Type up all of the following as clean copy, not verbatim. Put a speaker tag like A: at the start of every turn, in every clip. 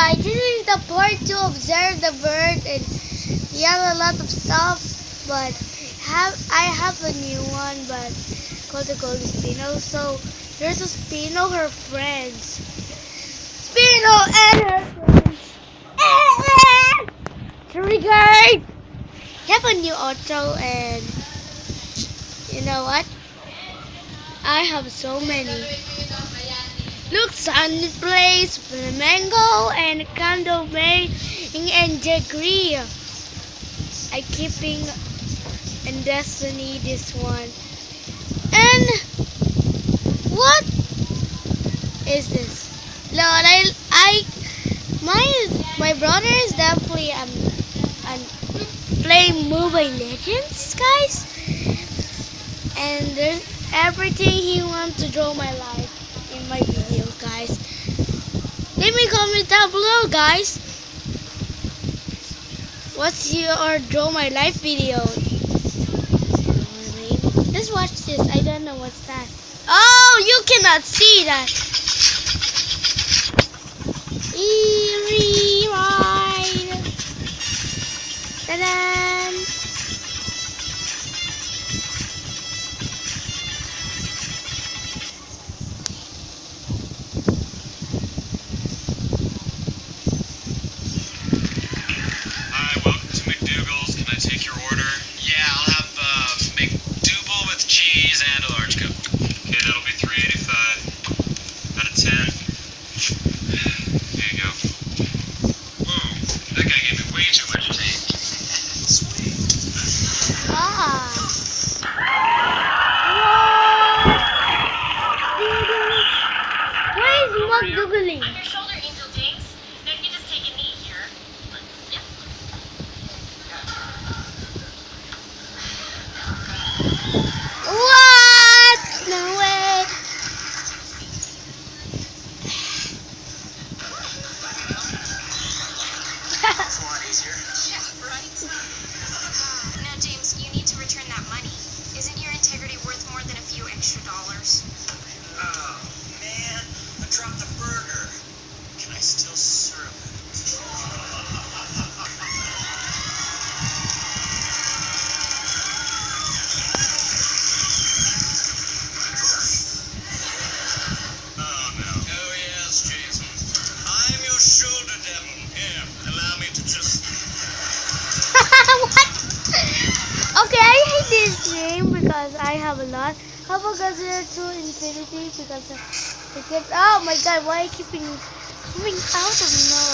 A: guys, this is the part 2 of Zera the bird, and he has a lot of stuff, but I have a new one, but called the Golden Spino. So there's a Spino, her friends. Spino and her friends. Triggered! You have a new auto, and you know what? I have so many. Look, Sunny Place, Flamingo, and Candle May, and Degree. I keeping in Destiny this one. And what is this? Lord, my brother is definitely playing Mobile Legends, guys. And there's everything he wants to draw my life in my video, guys. Leave me comment down below, guys. What's your draw my life video? Let's watch this. I don't know what's that. Oh, you cannot see that. Rewind. Ta-da!
B: Take your order. Yeah, I'll have McDouble with cheese and a large cup. Okay, that'll be $3.85 out of 10. There you go. Whoa, that guy gave me way too much tape. Sweet.
A: Where is McDougally?
C: On your shoulder, Angel Jinx. Now you just take a knee here. Yep.
A: What? No way.
B: That's a lot easier.
C: Yeah, right? Now, James, you need to return that money. Isn't your integrity worth more than a few extra dollars?
B: Oh, man. I dropped the burger. Can I still serve it?
A: Okay, I hate this game because I have a lot. How about Zera to infinity because I kept. Oh my god, why I keeping coming out of no?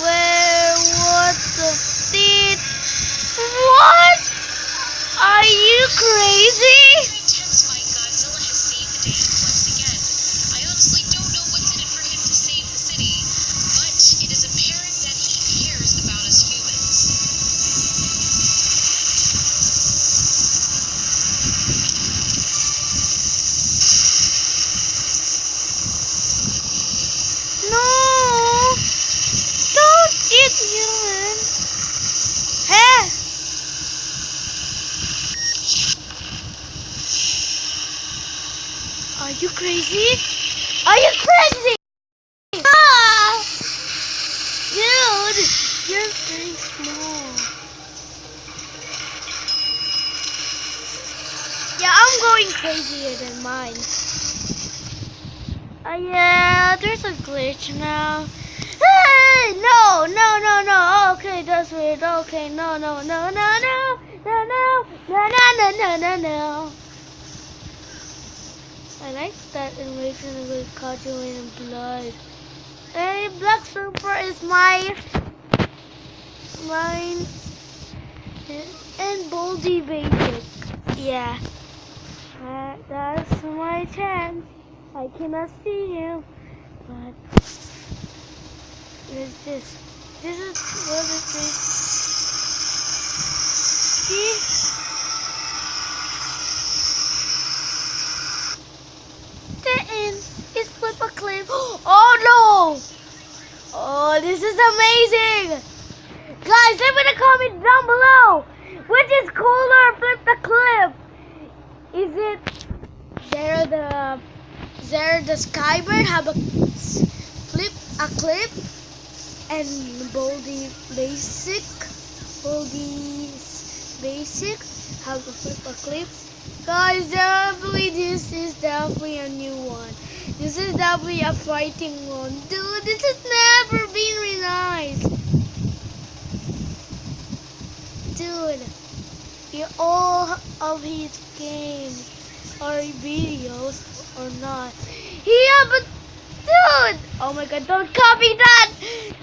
A: Where? What the shit? What? Are you crazy? Are you crazy? Are you crazy? Ah! Dude, you're very small. Yeah, I'm going crazier than mine. Yeah, there's a glitch now. Hey, no. Okay, that's weird. Okay, no. I like that animation with cartoon and blood. Hey, Black Super is mine, and Boldy Basic. Yeah, that's my chance. I cannot see him, but what is this? What is this? See? It's flip a clip. Oh no! Oh, this is amazing! Guys, leave me a comment down below. Which is cooler, flip the clip? Is it Zera the Skybird have a flip a clip and Boldy basic. Boldy's basic. How to flip a clip. Guys, definitely this is definitely a new one. This is definitely a fighting one. Dude, this has never been really nice. Dude, all of his games or videos or not. Yeah, but dude! Oh my god, don't copy that!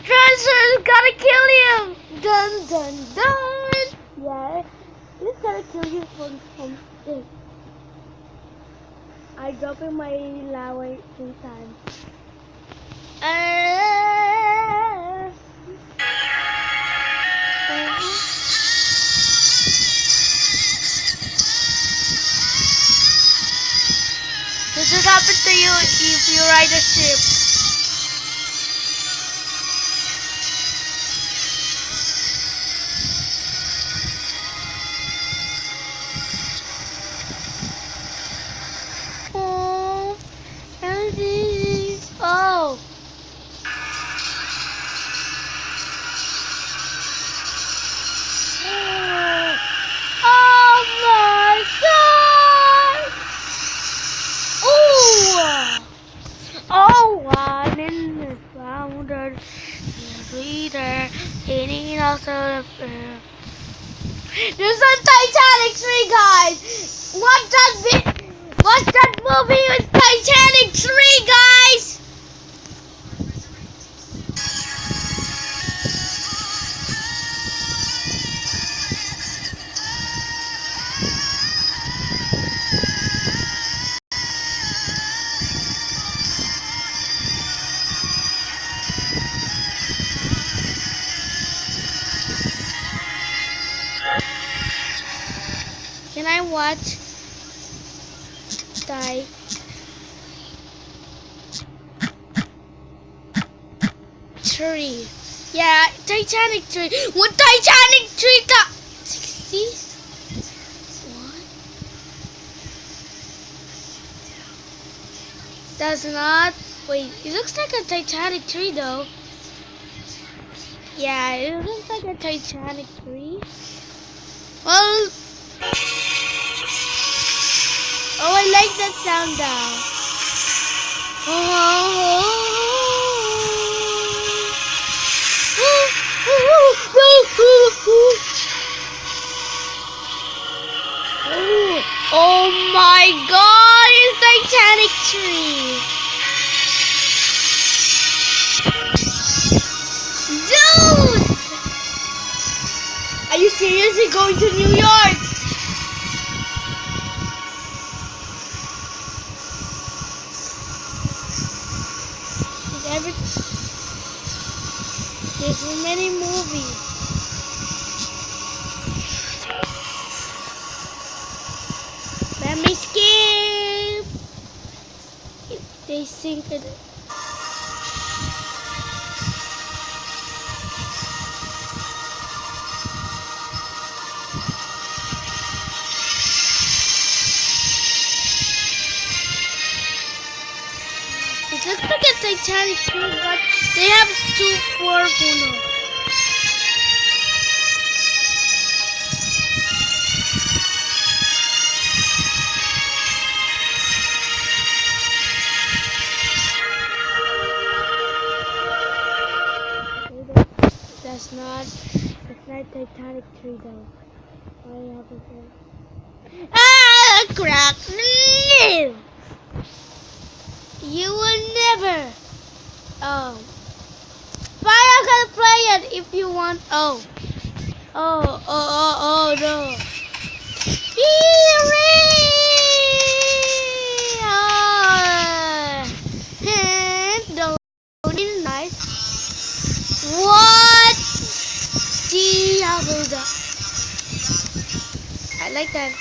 A: Transfer's gotta kill him! Dun dun dun! Yeah, he's gotta kill you from this. I dropped in my lava 3 times. This would happen to you if you ride a ship. Oh, oh. Oh my god! Oh, one in the founder, the leader, eating also the There's a Titanic 3, guys! Watch that movie with Titanic 3, guys! Can I watch Titanic 3? Yeah, Titanic 3. What Titanic 3? 60? What? Does not. Wait, it looks like a Titanic 3 though. Yeah, it looks like a Titanic 3. Well. Oh, I like that sound now. Oh my god, it's Titanic 3. Dude! Are you seriously going to New York? There's so many movies. Let me skip. If they sink it. It looks like a Titanic too, but they have 241. That's not Titanic 3 though. Why haven't I? Ah, crap! No! You will never. Oh. Fine, I'm gonna play it if you want. Oh. Oh, no. Don't nice. What? Diablo. I like that.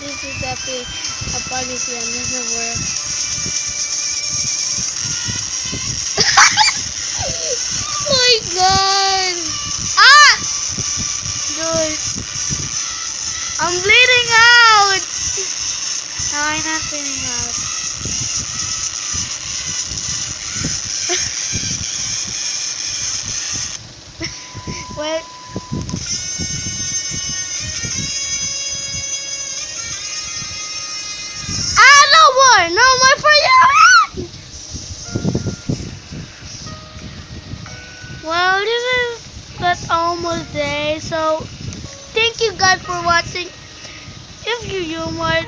A: This is definitely a policy and doesn't work. Oh my god! Ah! Dude, I'm bleeding out! Now I'm not feeling out. Wait. Ah, no more! No more for you! Well, this is that almost day, so thank you guys for watching. If you more,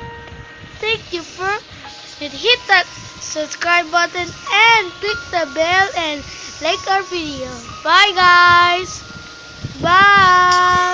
A: thank you for hit that subscribe button and click the bell and like our video. Bye guys! Bye!